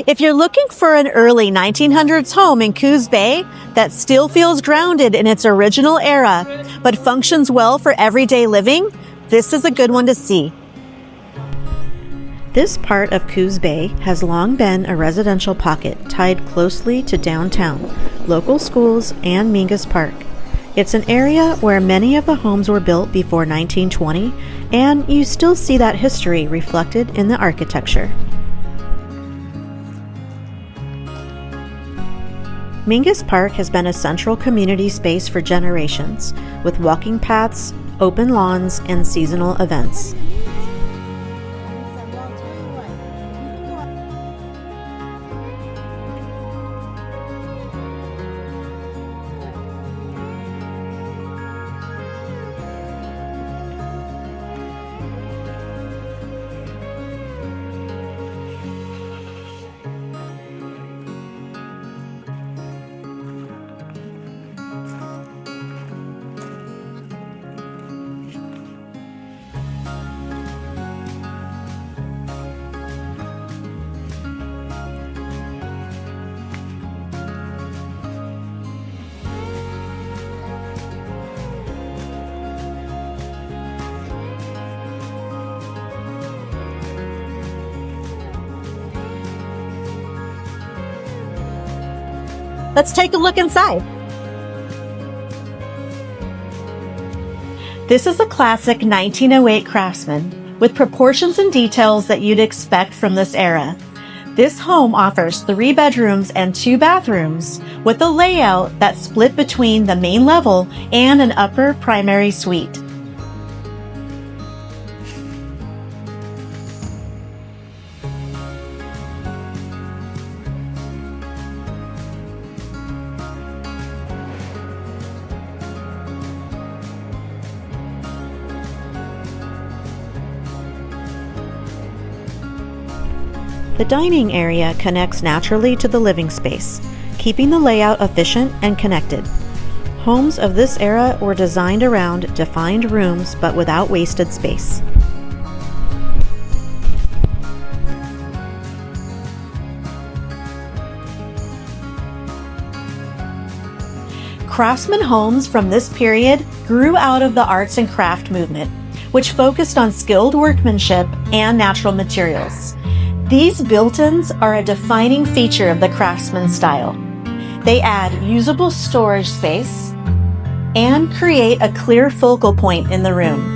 If you're looking for an early 1900s home in Coos Bay that still feels grounded in its original era, but functions well for everyday living, this is a good one to see. This part of Coos Bay has long been a residential pocket tied closely to downtown, local schools, and Mingus Park. It's an area where many of the homes were built before 1920, and you still see that history reflected in the architecture. Mingus Park has been a central community space for generations, with walking paths, open lawns, and seasonal events. Let's take a look inside. This is a classic 1908 Craftsman with proportions and details that you'd expect from this era. This home offers 3 bedrooms and 2 bathrooms with a layout that's split between the main level and an upper primary suite. The dining area connects naturally to the living space, keeping the layout efficient and connected. Homes of this era were designed around defined rooms but without wasted space. Craftsman homes from this period grew out of the arts and craft movement, which focused on skilled workmanship and natural materials. These built-ins are a defining feature of the Craftsman style. They add usable storage space and create a clear focal point in the room.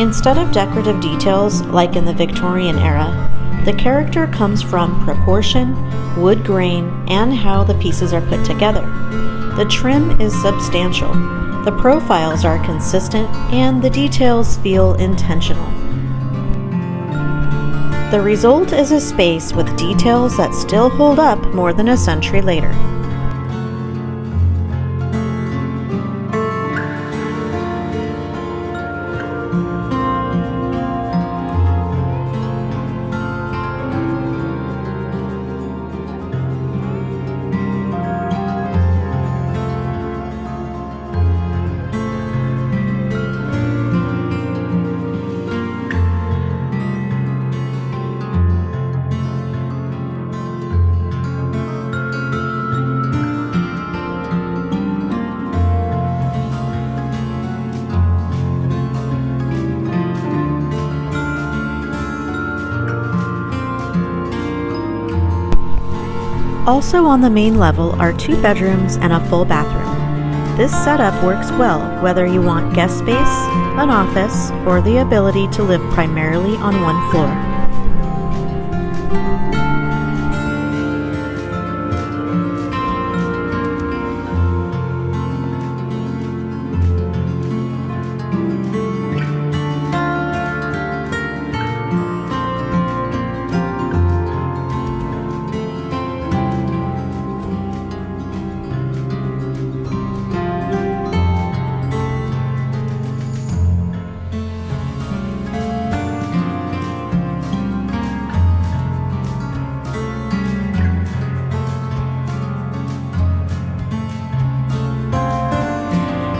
Instead of decorative details like in the Victorian era, the character comes from proportion, wood grain, and how the pieces are put together. The trim is substantial, the profiles are consistent, and the details feel intentional. The result is a space with details that still hold up more than a century later. Also on the main level are 2 bedrooms and a full bathroom. This setup works well whether you want guest space, an office, or the ability to live primarily on one floor.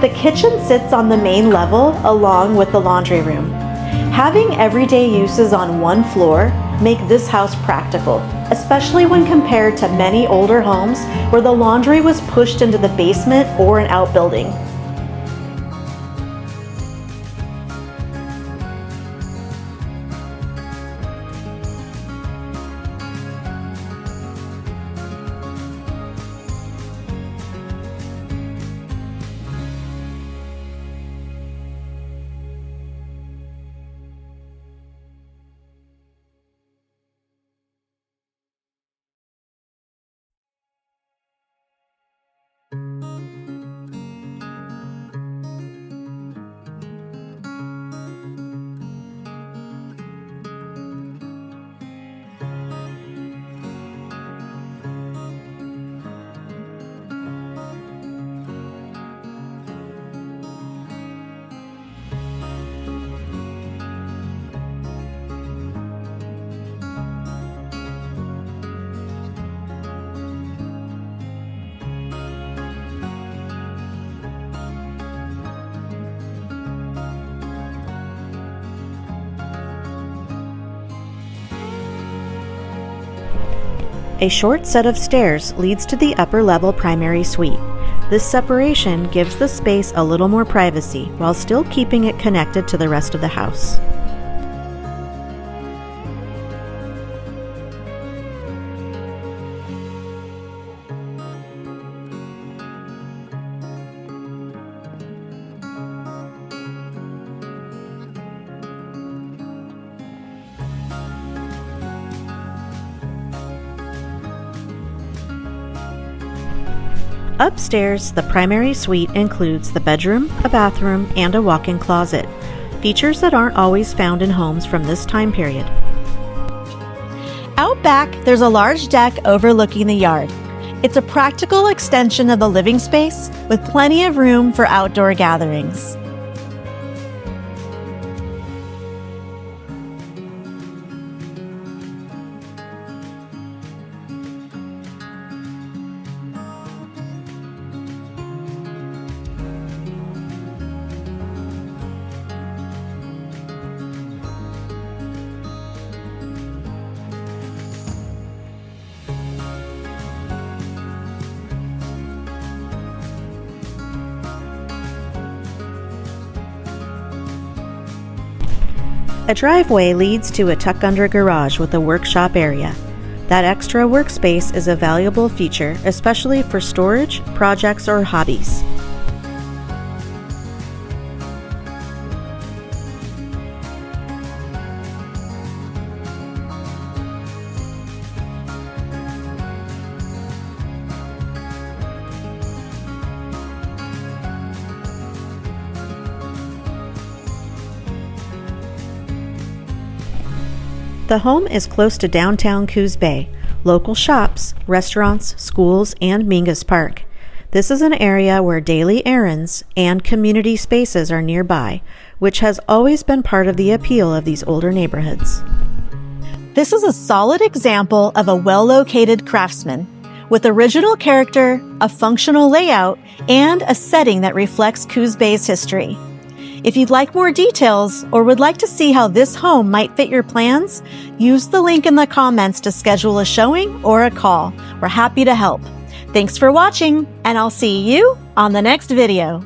The kitchen sits on the main level along with the laundry room. Having everyday uses on one floor make this house practical, especially when compared to many older homes where the laundry was pushed into the basement or an outbuilding. A short set of stairs leads to the upper level primary suite. This separation gives the space a little more privacy while still keeping it connected to the rest of the house. Upstairs, the primary suite includes the bedroom, a bathroom, and a walk-in closet, features that aren't always found in homes from this time period. Out back, there's a large deck overlooking the yard. It's a practical extension of the living space with plenty of room for outdoor gatherings. A driveway leads to a tuck-under garage with a workshop area. That extra workspace is a valuable feature, especially for storage, projects, or hobbies. The home is close to downtown Coos Bay, local shops, restaurants, schools, and Mingus Park. This is an area where daily errands and community spaces are nearby, which has always been part of the appeal of these older neighborhoods. This is a solid example of a well-located Craftsman, with original character, a functional layout, and a setting that reflects Coos Bay's history. If you'd like more details or would like to see how this home might fit your plans, use the link in the comments to schedule a showing or a call. We're happy to help. Thanks for watching, and I'll see you on the next video.